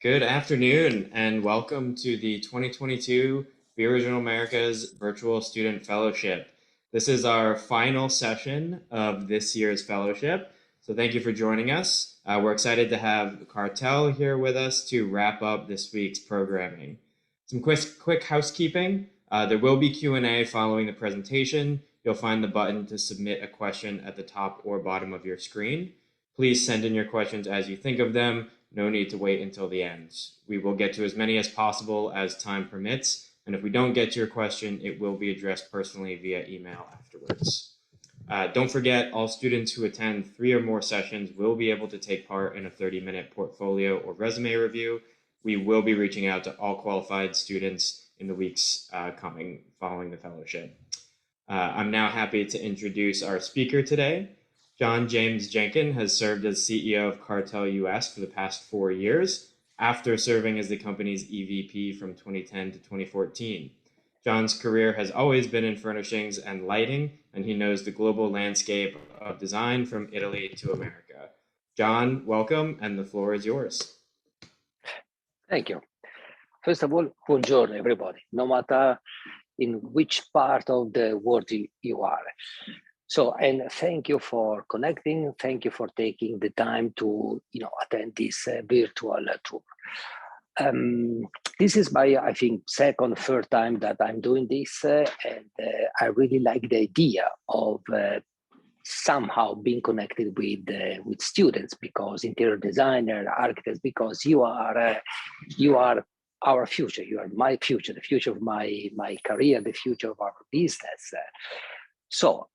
Good afternoon and welcome to the 2022 Be Original America's Virtual Student Fellowship. This is our final session of this year's fellowship, so thank you for joining us. We're excited to have Kartell here with us to wrap up this week's programming. Some quick housekeeping. There will be Q&A following the presentation. You'll find the button to submit a question at the top or bottom of your screen. Please send in your questions as you think of them. No need to wait until the end. We will get to as many as possible as time permits, and if we don't get to your question, it will be addressed personally via email afterwards. Don't forget, all students who attend 3 or more sessions will be able to take part in a 30-minute portfolio or resume review. We will be reaching out to all qualified students in the weeks coming following the fellowship. I'm now happy to introduce our speaker today. John James Jenkin has served as CEO of Kartell US for the past 4 years, after serving as the company's EVP from 2010 to 2014. John's career has always been in furnishings and lighting, and he knows the global landscape of design from Italy to America. John, welcome, and the floor is yours. Thank you. First of all, buongiorno, everybody, no matter in which part of the world you are. So, and thank you for connecting. Thank you for taking the time to, attend this virtual tour. This is my, I think, second, third time that I'm doing this, and I really like the idea of somehow being connected with students, because interior designer, architects, because you are our future. You are my future, the future of my career, the future of our business. So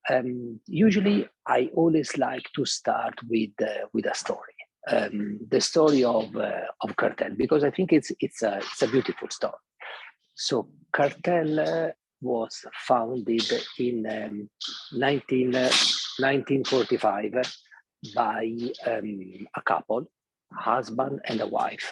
usually I always like to start with a story, the story of Kartell, because I think it's a beautiful story. So Kartell was founded in 1945 by a couple, husband and a wife.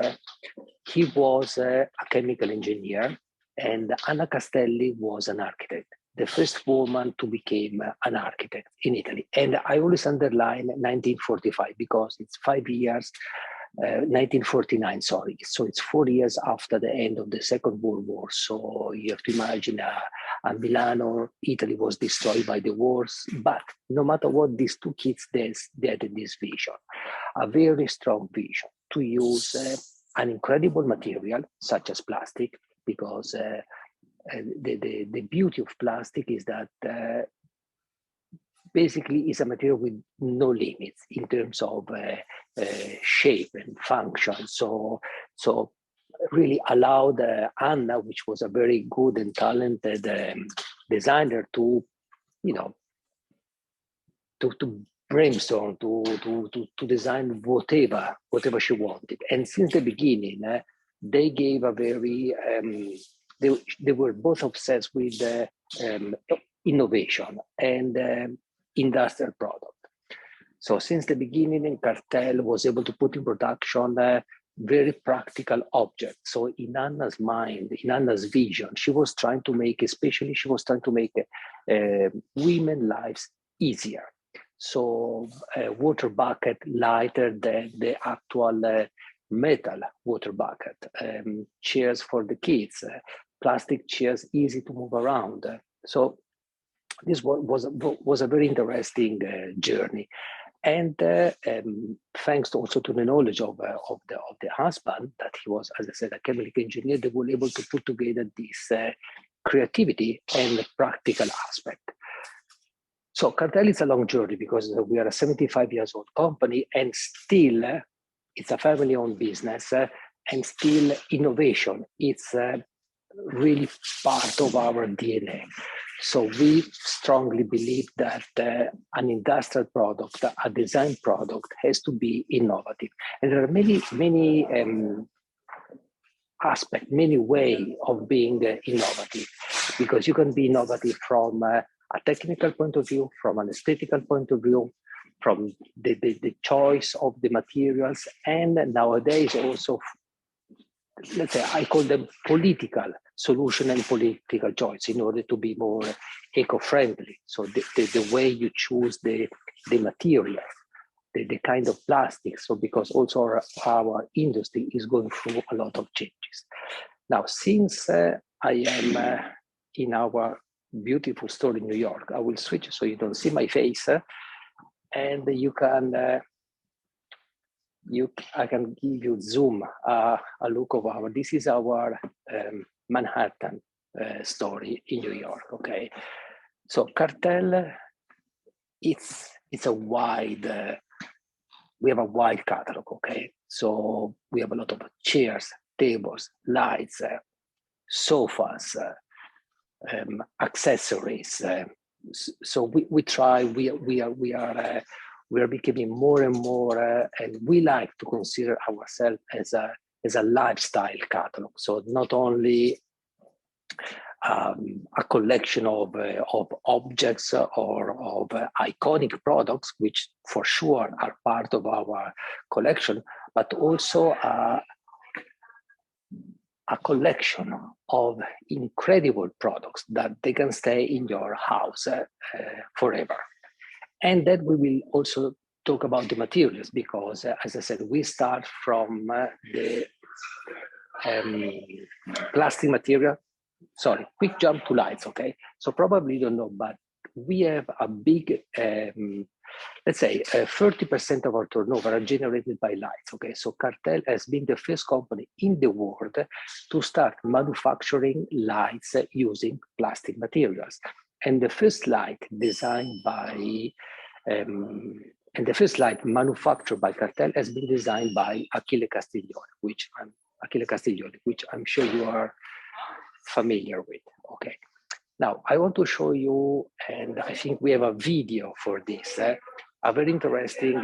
He was a chemical engineer, and Anna Castelli was an architect, the first woman to become an architect in Italy. And I always underline 1945 because it's 5 years, 1949, sorry. So it's 4 years after the end of the Second World War. So you have to imagine Milano, Italy was destroyed by the wars. But no matter what, these two kids, they had this vision, a very strong vision to use an incredible material such as plastic, because the beauty of plastic is that basically it's a material with no limits in terms of shape and function. So really allowed Anna, which was a very good and talented designer, to to brainstorm, to design whatever she wanted. And since the beginning, they gave a very they were both obsessed with innovation and industrial product. So since the beginning, Kartell was able to put in production very practical objects. So in Anna's mind, in Anna's vision, she was trying to make women's lives easier. So a water bucket lighter than the actual metal water bucket, chairs for the kids, plastic chairs easy to move around. So this was a very interesting journey. And thanks also to the knowledge of the husband, that he was, as I said, a chemical engineer, they were able to put together this creativity and practical aspect. So Kartell is a long journey, because we are a 75 years old company, and still it's a family-owned business, and still innovation. It's really part of our DNA. So we strongly believe that an industrial product, a design product, has to be innovative. And there are many aspects, many ways of being innovative, because you can be innovative from a technical point of view, from an aesthetical point of view, from the choice of the materials, and nowadays also, let's say, I call them political solution and political choice, in order to be more eco-friendly. So the way you choose the material. the kind of plastic. So because also our industry is going through a lot of changes. Now, since I am in our beautiful store in New York, I will switch so you don't see my face, and you can I can give you zoom a look of our. This is our Manhattan story in New York. Okay, so Kartell, it's a wide. We have a wide catalog. Okay, so we have a lot of chairs, tables, lights, sofas, accessories. So we try. We are becoming more and more, and we like to consider ourselves as a lifestyle catalog. So not only a collection of objects or of iconic products, which for sure are part of our collection, but also a collection of incredible products that they can stay in your house forever. And then we will also talk about the materials, because as I said, we start from the plastic material. Sorry, quick jump to lights, okay? So probably you don't know, but we have a big, let's say 30% of our turnover are generated by lights, okay? So Kartell has been the first company in the world to start manufacturing lights using plastic materials. And the first light designed by, and the first light manufactured by Kartell has been designed by Achille Castiglione, which I'm sure you are familiar with. Okay, now I want to show you, and I think we have a video for this, a very interesting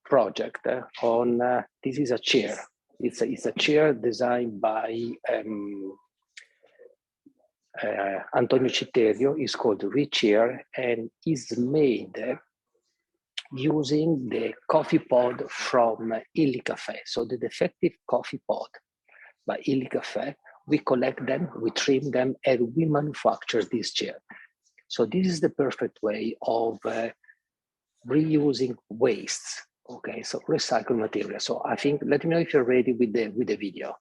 project on, this is a chair. It's a chair designed by Antonio Citterio. It's called Rich Chair, and is made using the coffee pod from Illy Cafe. So the defective coffee pod by Illy Cafe, we collect them, we trim them, and we manufacture this chair. So this is the perfect way of reusing wastes. Okay, so recycled material. So I think, let me know if you're ready with the video.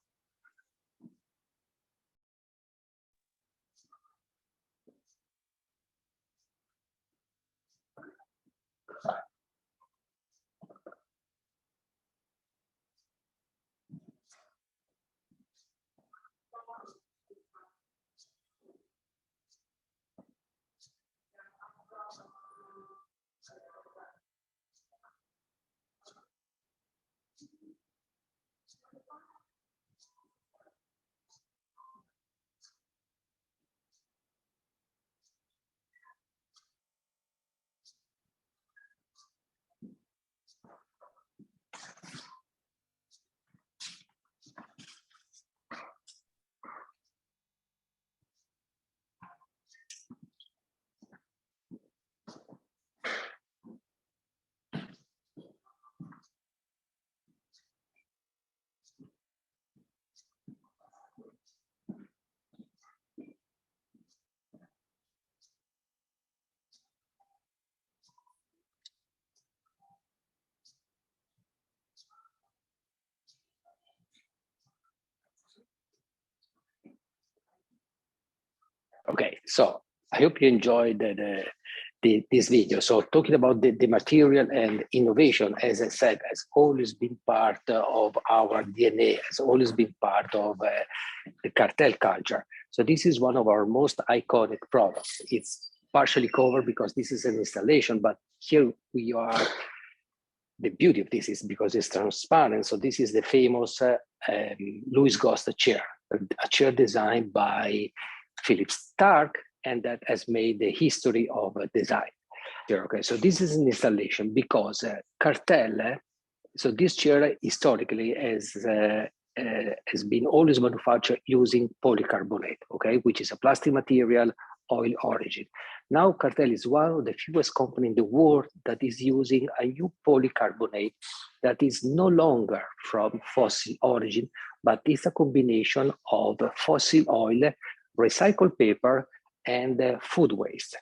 Okay, so I hope you enjoyed this video. So talking about the material and innovation, as I said, has always been part of our DNA, has always been part of the Kartell culture. So this is one of our most iconic products. It's partially covered because this is an installation, but here we are. The beauty of this is because it's transparent. So this is the famous Louis Gosta chair, a chair designed by Philip Stark, and that has made the history of design. Okay, so this is an installation because Kartell, so this chair historically has been always manufactured using polycarbonate, okay, which is a plastic material, oil origin. Now Kartell is one of the fewest companies in the world that is using a new polycarbonate that is no longer from fossil origin, but is a combination of fossil oil, recycled paper, and food waste.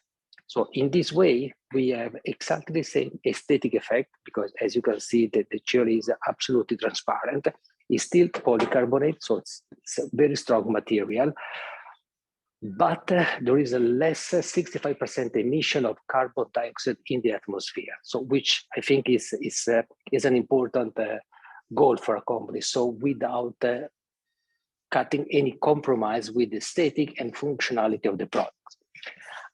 So in this way, we have exactly the same aesthetic effect, because as you can see, that the chair is absolutely transparent. It's still polycarbonate, so it's a very strong material. But there is a less 65% emission of carbon dioxide in the atmosphere. So which I think is an important goal for a company. So without cutting any compromise with the aesthetic and functionality of the products.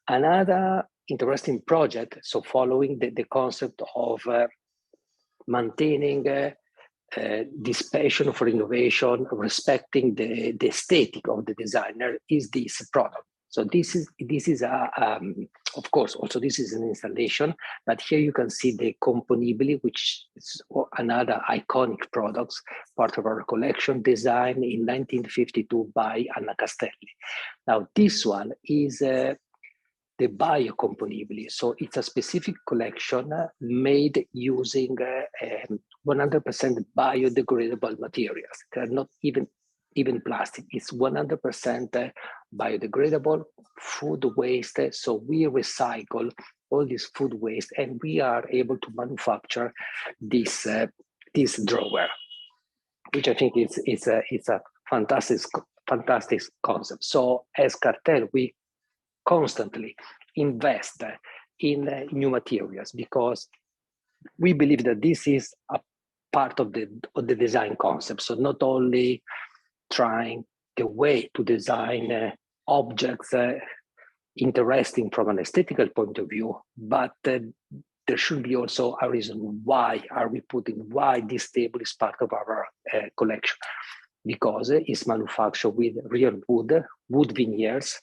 Another interesting project, so following the concept of maintaining this passion for innovation, respecting the aesthetic of the designer, is this product. So this is of course, also this is an installation, but here you can see the Componibili, which is another iconic product, part of our collection, designed in 1952 by Anna Castelli. Now this one is the Bio Componibili. So it's a specific collection made using 100% biodegradable materials. They're not even plastic. It's 100% biodegradable food waste. So we recycle all this food waste, and we are able to manufacture this drawer, which I think it's a fantastic concept. So as Kartell, we constantly invest in new materials, because we believe that this is a part of the design concept. So not only trying the way to design objects interesting from an aesthetical point of view, but there should be also a reason why this table is part of our collection, because it's manufactured with real wood veneers.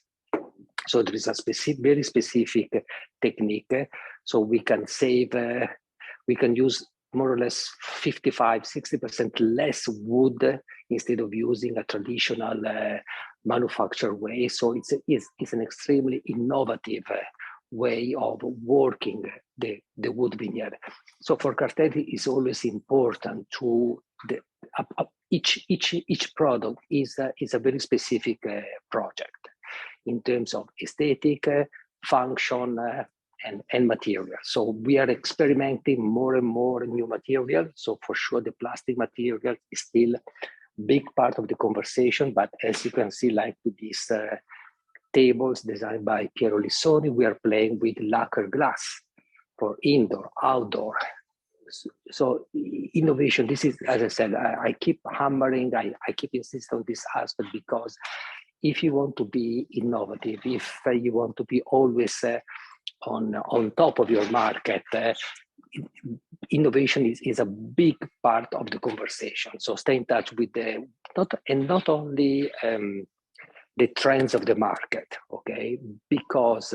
So there is a very specific technique. So we can save, we can use more or less 55-60% less wood instead of using a traditional manufacture way. So it's an extremely innovative way of working the wood veneer. So for Kartell, it's always important to each product is a very specific project in terms of aesthetic, function, and material. So we are experimenting more and more new material. So for sure, the plastic material is still a big part of the conversation. But as you can see, like with these tables designed by Piero Lissoni, we are playing with lacquer glass for indoor, outdoor. So innovation, this is, as I said, I keep hammering, I keep insisting on this aspect, because if you want to be innovative, if you want to be always on top of your market, innovation is a big part of the conversation. So stay in touch with not only the trends of the market, okay? Because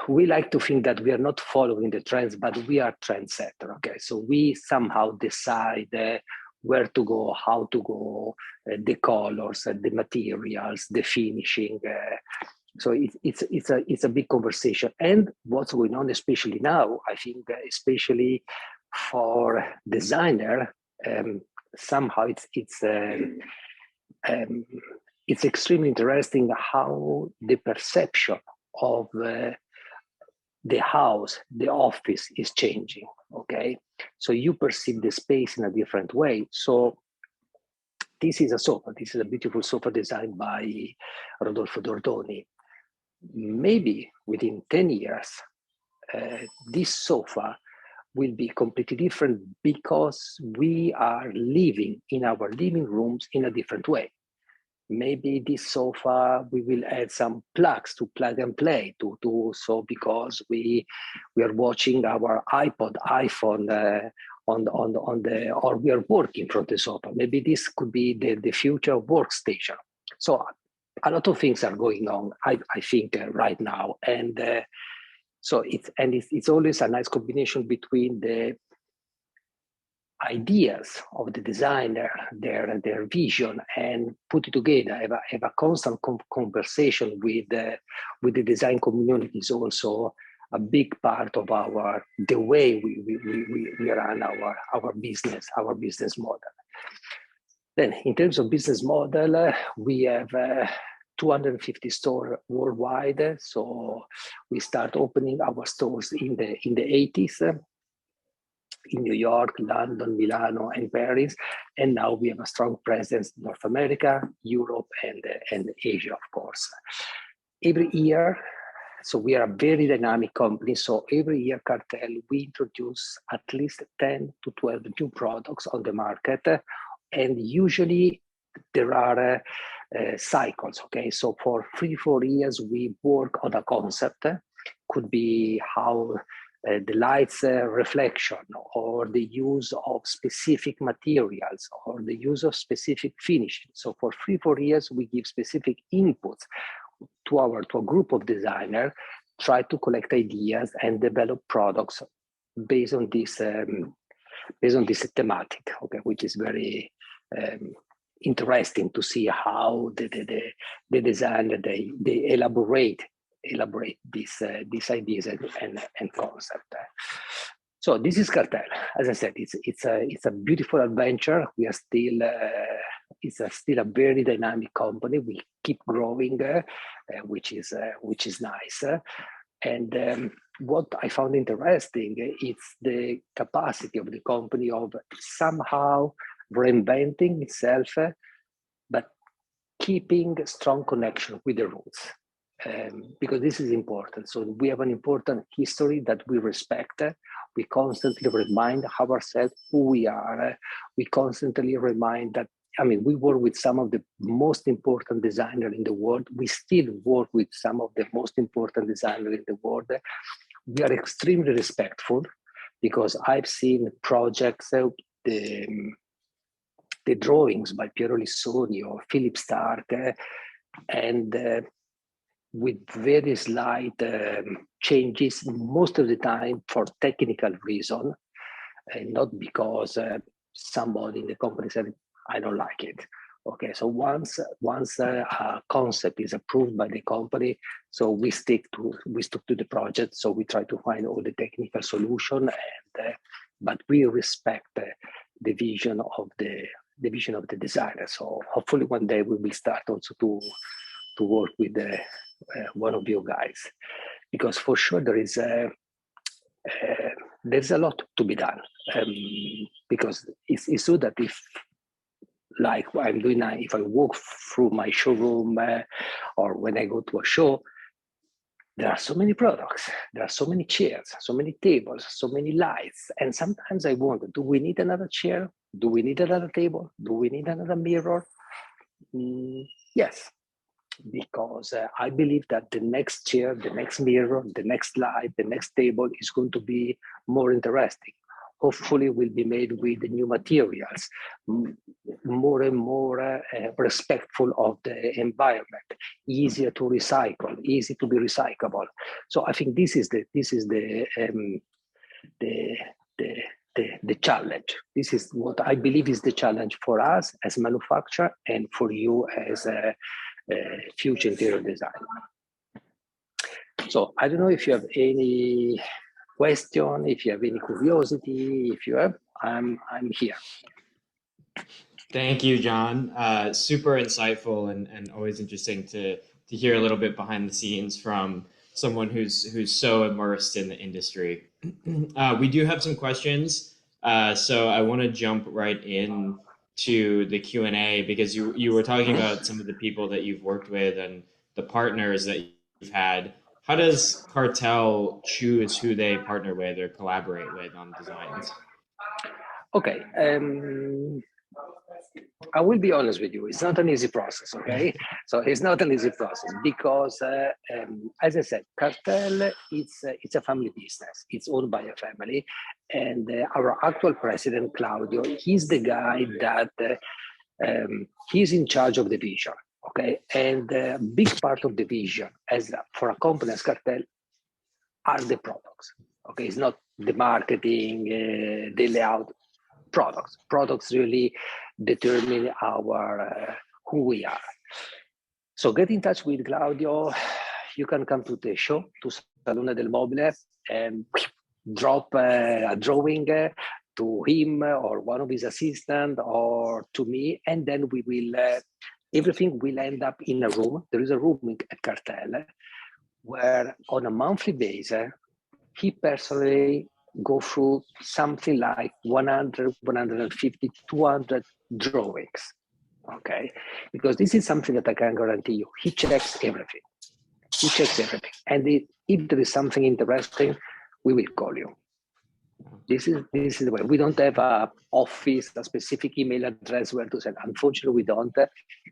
we like to think that we are not following the trends, but we are trendsetter, okay? So we somehow decide where to go, how to go, the colors, the materials, the finishing. So it's a big conversation. And what's going on, especially now, I think, especially for designer, somehow it's extremely interesting how the perception of the house, the office is changing, okay? So you perceive the space in a different way. So this is a sofa. This is a beautiful sofa designed by Rodolfo Dordoni. Maybe within 10 years, this sofa will be completely different, because we are living in our living rooms in a different way. Maybe this sofa, we will add some plugs to plug and play so because we are watching our iPod, iPhone or we are working from the sofa. Maybe this could be the future workstation. So a lot of things are going on, I think, right now, and so it's always a nice combination between the ideas of the designer, their vision, and put it together. Have a constant conversation with the design community is also a big part of the way we run our business model. Then, in terms of business model, we have 250 stores worldwide. So we start opening our stores in the 80s in New York, London, Milano, and Paris. And now we have a strong presence in North America, Europe, and Asia, of course. Every year, so we are a very dynamic company. So every year, Kartell, we introduce at least 10 to 12 new products on the market. And usually there are cycles, okay? So for 3-4 years, we work on a concept. Could be how the light's reflection, or the use of specific materials, or the use of specific finishing. So for 3-4 years, we give specific inputs to a group of designers, try to collect ideas and develop products based on this thematic, okay, which is very interesting to see how the designer they elaborate these ideas and concept. So this is Kartell. As I said, it's a beautiful adventure. We are still it's still a very dynamic company. We keep growing, which is nice. And what I found interesting is the capacity of the company of somehow reinventing itself, but keeping strong connection with the roots. Because this is important. So we have an important history that we respect. We constantly remind ourselves who we are. We constantly remind that, I mean, we work with some of the most important designers in the world. We still work with some of the most important designers in the world. We are extremely respectful, because I've seen projects, the drawings by Piero Lissoni or Philip Stark, and with very slight changes, most of the time for technical reason, and not because somebody in the company said, I don't like it. Okay, so once a concept is approved by the company, so we stick to the project. So we try to find all the technical solution, and but we respect the vision of the designer. So hopefully one day we will start also to work with one of you guys, because for sure there's a lot to be done, because it's true that if, like what I'm doing now, if I walk through my showroom or when I go to a show, there are so many products, there are so many chairs, so many tables, so many lights, and sometimes I wonder, do we need another chair? Do we need another table? Do we need another mirror? Yes, because I believe that the next chair, the next mirror, the next light, the next table is going to be more interesting. Hopefully will be made with new materials, more and more respectful of the environment, easier to recycle, easy to be recyclable. So I think this is the challenge. This is what I believe is the challenge for us as manufacturer and for you as a future interior designer. So I don't know if you have any question, if you have any curiosity. If you have, I'm here. Thank you, John. Super insightful and always interesting to hear a little bit behind the scenes from someone who's so immersed in the industry. We do have some questions, so I want to jump right in to the Q&A, because you were talking about some of the people that you've worked with and the partners that you've had. How does Kartell choose who they partner with or collaborate with on designs? Okay, I will be honest with you. It's not an easy process, okay? So it's not an easy process because, as I said, Kartell, it's a family business. It's owned by a family. And our actual president, Claudio, he's the guy that he's in charge of the vision, okay? And a big part of the vision, as for a company as Kartell, are the products, okay? It's not the marketing, the layout. Products really determine our who we are. So get in touch with Claudio. You can come to the show, to Salone del Mobile, and drop a drawing to him or one of his assistants or to me, and then we will everything will end up in a room. There is a room at Kartell where on a monthly basis, he personally go through something like 100, 150, 200 drawings, okay? Because this is something that I can guarantee you. He checks everything. He checks everything. And if there is something interesting, we will call you. This is the way. We don't have a office, a specific email address where to send. Unfortunately, we don't.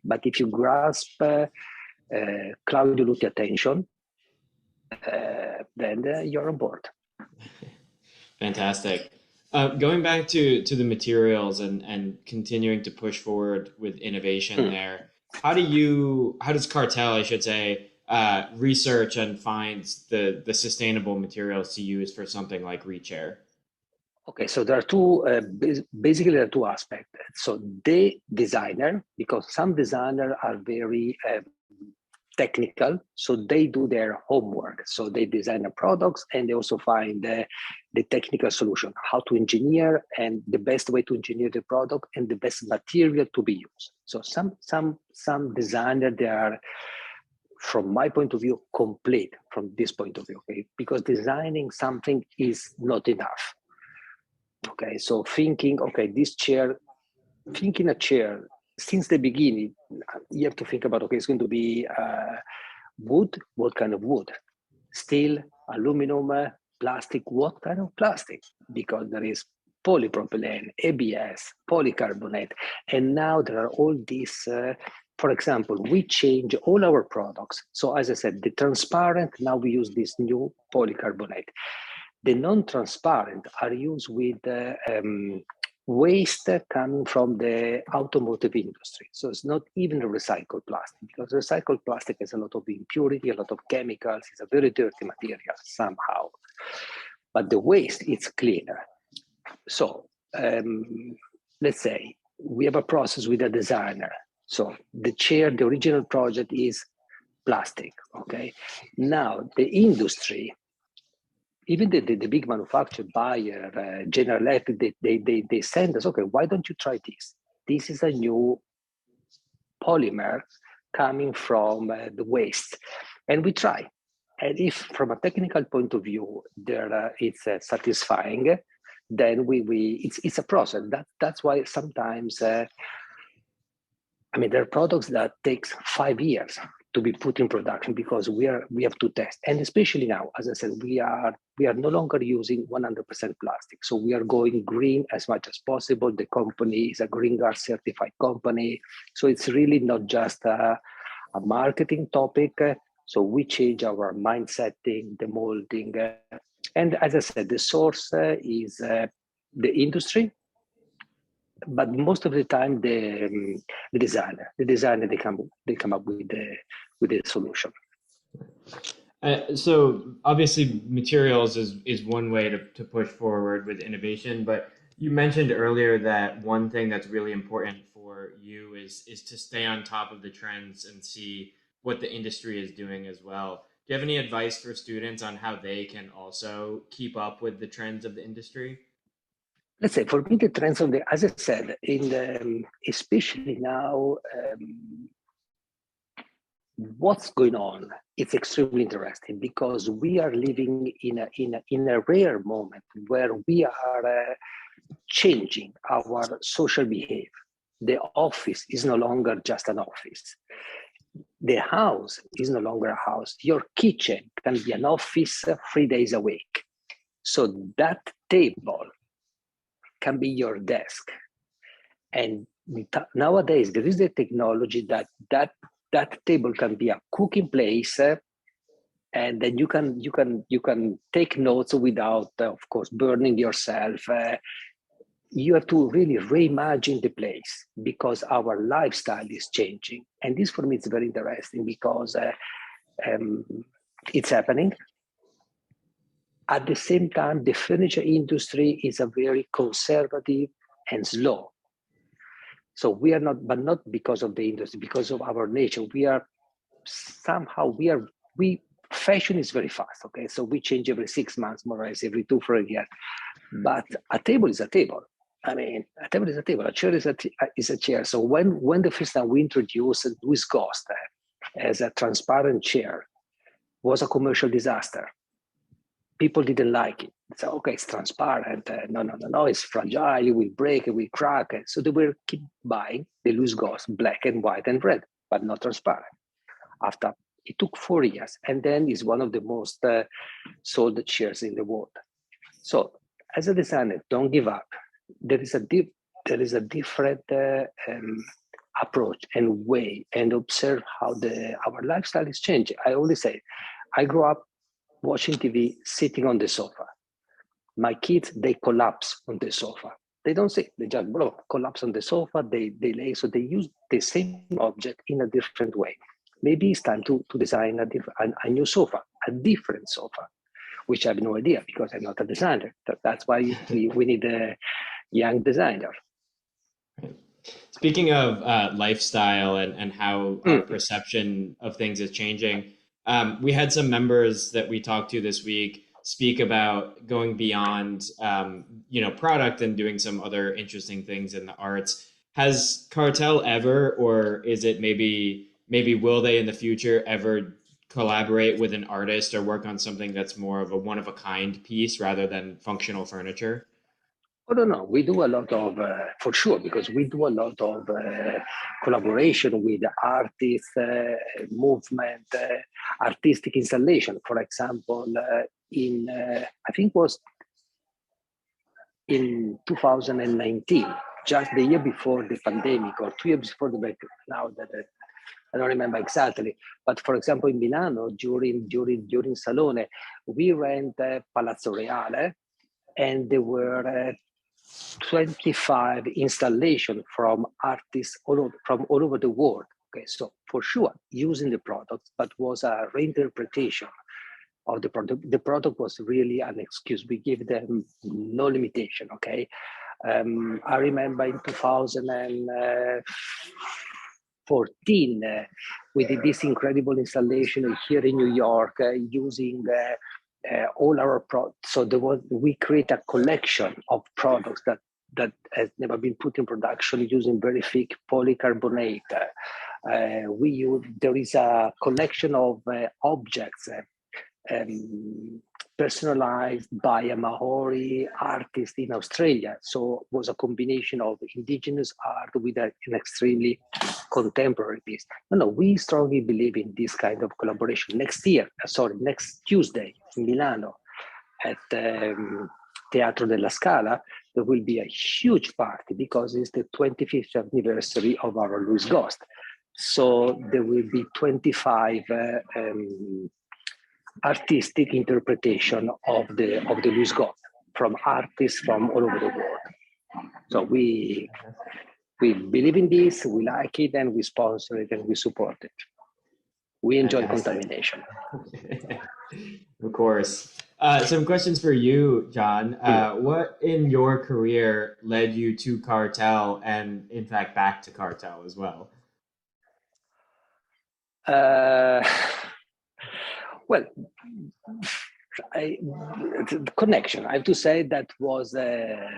But if you grasp Claudio Lutti attention, then you're on board. Fantastic. Going back to the materials and continuing to push forward with innovation there, how does Cartel, I should say, research and find the sustainable materials to use for something like ReChair? Okay, so there are two, basically there are two aspects. So the designer, because some designers are very technical, so they do their homework. So they design the products and they also find the technical solution, how to engineer and the best way to engineer the product and the best material to be used. So some designer, they are, from my point of view, complete from this point of view, okay? Because designing something is not enough. Okay, so thinking, okay, thinking a chair since the beginning, you have to think about, okay, it's going to be wood, what kind of wood? Steel, aluminum, plastic, what kind of plastic? Because there is polypropylene, ABS, polycarbonate, and now there are all these, for example, we change all our products. So as I said, the transparent, now we use this new polycarbonate. The non-transparent are used with waste coming from the automotive industry. So it's not even a recycled plastic, because recycled plastic has a lot of impurity, a lot of chemicals. It's a very dirty material somehow. But the waste, it's cleaner. So let's say we have a process with a designer. So the chair, the original project is plastic, okay? Now the industry, even the big manufacturer, Bayer, General Electric, they send us, okay, why don't you try this? This is a new polymer coming from the waste. And we try. And if from a technical point of view, it's satisfying, then it's a process. That's why sometimes, there are products that takes 5 years to be put in production because we have to test. And especially now, as I said, we are no longer using 100% plastic. So we are going green as much as possible. The company is a Green Guard certified company. So it's really not just a marketing topic. So we change our mindsetting, the molding. And as I said, the source is the industry, but most of the time the designer they come up with the solution. So obviously materials is one way to push forward with innovation, but you mentioned earlier that one thing that's really important for you is to stay on top of the trends and see what the industry is doing as well. Do you have any advice for students on how they can also keep up with the trends of the industry? Let's say for me, the trends of as I said, especially now, what's going on, it's extremely interesting because we are living in a rare moment where we are changing our social behavior. The office is no longer just an office. The house is no longer a house. Your kitchen can be an office 3 days a week. So that table can be your desk. And nowadays, there is the technology that table can be a cooking place, and then you can take notes without, of course, burning yourself. You have to really reimagine the place because our lifestyle is changing. And this for me is very interesting because it's happening. At the same time, the furniture industry is a very conservative and slow. So we are not, but not because of the industry, because of our nature. Fashion is very fast, okay? So we change every 6 months, more or less, every 2 for a year. But a table is a table. I mean, a table is a table. A chair is a chair. So when the first time we introduced Louis Ghost as a transparent chair, was a commercial disaster. People didn't like it. So okay, it's transparent. No, it's fragile. It will break. It will crack. So they will keep buying the Louis Ghost, black and white and red, but not transparent. After it took 4 years, and then it's one of the most sold chairs in the world. So as a designer, don't give up. There is a different approach and way, and observe how our lifestyle is changing. I always say, I grew up watching TV, sitting on the sofa. My kids, they collapse on the sofa. They don't sit, they just collapse on the sofa, they lay, so they use the same object in a different way. Maybe it's time to design a new sofa, a different sofa, which I have no idea because I'm not a designer. That's why we need a young designer. Speaking of lifestyle and how our perception of things is changing, we had some members that we talked to this week speak about going beyond, product and doing some other interesting things in the arts. Has Kartell ever, or is it maybe will they in the future ever collaborate with an artist or work on something that's more of a one of a kind piece rather than functional furniture? I don't know. We do a lot of, for sure, because we do a lot of collaboration with artists, movement, artistic installation. For example, I think it was in 2019, just the year before the pandemic, or 2 years before the break. Now that I don't remember exactly, but for example, in Milano during Salone, we rent Palazzo Reale, and there were 25 installations from artists from all over the world. Okay, so for sure, using the product, but was a reinterpretation of the product. The product was really an excuse. We give them no limitation. Okay, I remember in 2014, we did this incredible installation here in New York using all our products. So we create a collection of products that has never been put in production using very thick polycarbonate. There is a collection of objects personalized by a Maori artist in Australia. So it was a combination of indigenous art with an extremely contemporary piece. No, we strongly believe in this kind of collaboration. Next Tuesday in Milano at Teatro della Scala, there will be a huge party because it's the 25th anniversary of our Louis Ghost. So there will be 25 artistic interpretation of the Louis Ghost from artists from all over the world. So we believe in this, we like it, and we sponsor it, and we support it. We enjoy contamination. Of course. Some questions for you, John. What in your career led you to Kartell and, in fact, back to Kartell as well? Well, the connection. I have to say that was a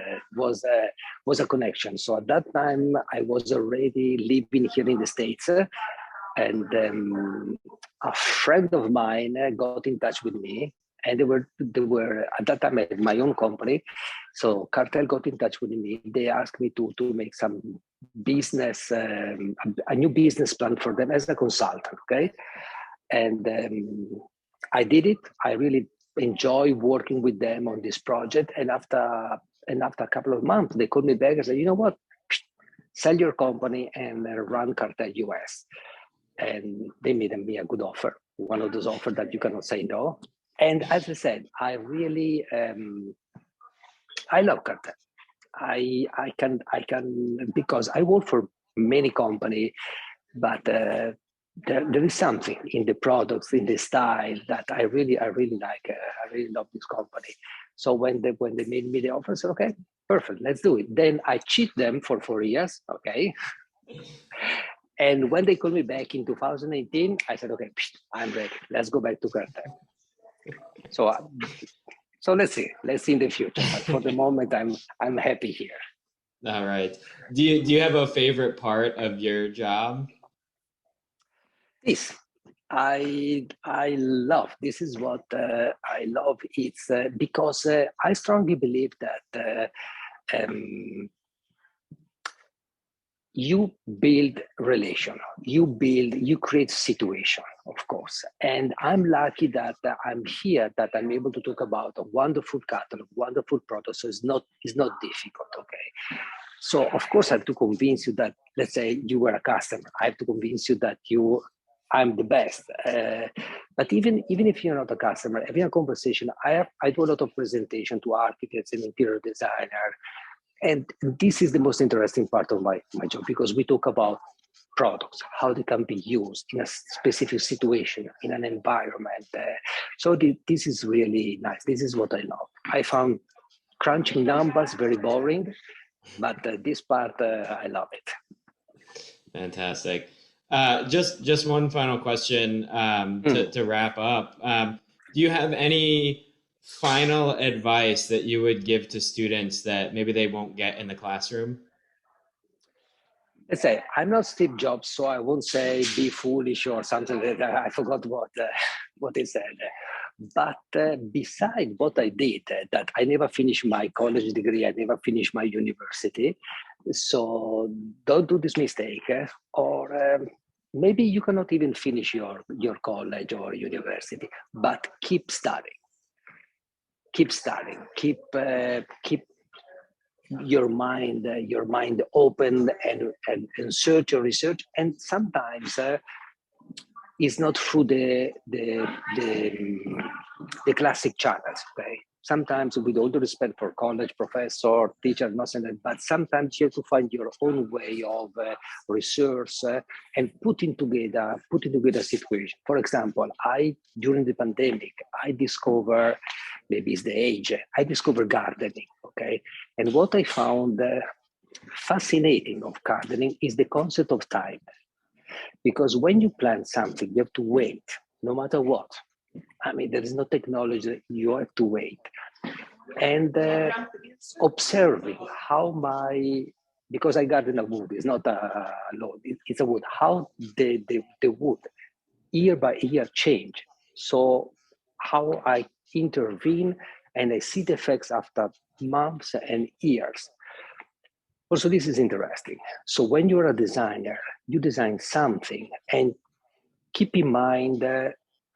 connection. So at that time, I was already living here in the States, and a friend of mine got in touch with me, and they were at that time I had my own company. So Kartell got in touch with me. They asked me to make some business, a new business plan for them as a consultant. Okay, and I did it. I really enjoy working with them on this project. And after a couple of months, they called me back and said, you know what, sell your company and run Kartell US. And they made me a good offer, one of those offers that you cannot say no. And as I said, I really, I love Kartell. I can, because I work for many companies, but there is something in the products, in the style that I really like. I really love this company. So when they made me the offer, I said, okay, perfect, let's do it. Then I cheat them for 4 years, okay. And when they called me back in 2018, I said, okay, I'm ready. Let's go back to Kartell. So let's see in the future. But for the moment, I'm happy here. All right. Do you have a favorite part of your job? This I love. This is what I love. It's because I strongly believe that um, you build relation, you create situation, of course. And I'm lucky that I'm here, that I'm able to talk about a wonderful catalog, wonderful product. So it's not difficult. Okay. So of course I have to convince you that, let's say you were a customer, I have to convince you that I'm the best. But even if you're not a customer, having a conversation, I do a lot of presentation to architects and interior designer, and this is the most interesting part of my job, because we talk about products, how they can be used in a specific situation, in an environment. This is really nice. This is what I love. I found crunching numbers very boring, but this part, I love it. Fantastic. Just one final question Mm. to wrap up. Do you have any final advice that you would give to students that maybe they won't get in the classroom? Let's say I'm not Steve Jobs, so I won't say be foolish or something like that. I forgot what he said. But beside what I did, that I never finished my college degree, I never finished my university. So don't do this mistake, or maybe you cannot even finish your college or university, but keep studying, keep your mind open, and search or research. And sometimes it's not through the classic channels. Okay, sometimes, with all the respect for college professor, teacher, not saying that, but sometimes you have to find your own way of research, and putting together a situation. For example, I during the pandemic, I discover, maybe it's the age, I discovered gardening. Okay, and what I found fascinating of gardening is the concept of time, because when you plant something, you have to wait, no matter what. I mean, there is no technology, you have to wait. And observing how because I garden a wood, it's not a lawn, it's a wood, how the wood year by year change. So how I intervene, and I see the effects after months and years. Also, this is interesting. So when you're a designer, you design something, and keep in mind,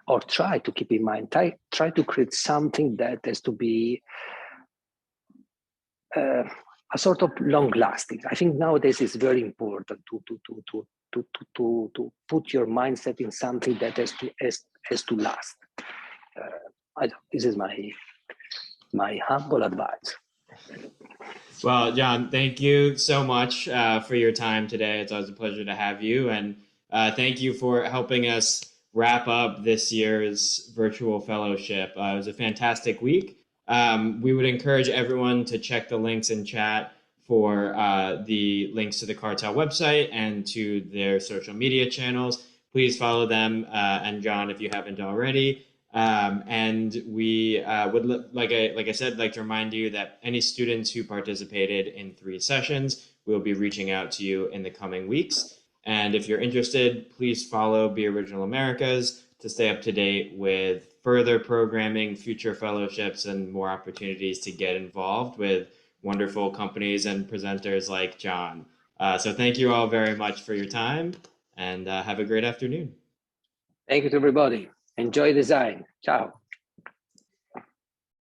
or try to keep in mind, try to create something that has to be uh, a sort of long lasting. I think nowadays it's very important to put your mindset in something that has to last. This is my humble advice. Well, John, thank you so much for your time today. It's always a pleasure to have you. And thank you for helping us wrap up this year's virtual fellowship. It was a fantastic week. We would encourage everyone to check the links in chat for the links to the Cartel website and to their social media channels. Please follow them and John if you haven't already. And we would, like I said, like to remind you that any students who participated in 3 sessions will be reaching out to you in the coming weeks. And if you're interested, please follow Be Original Americas to stay up to date with further programming, future fellowships, and more opportunities to get involved with wonderful companies and presenters like John. So thank you all very much for your time, and have a great afternoon. Thank you to everybody. Enjoy design. Ciao.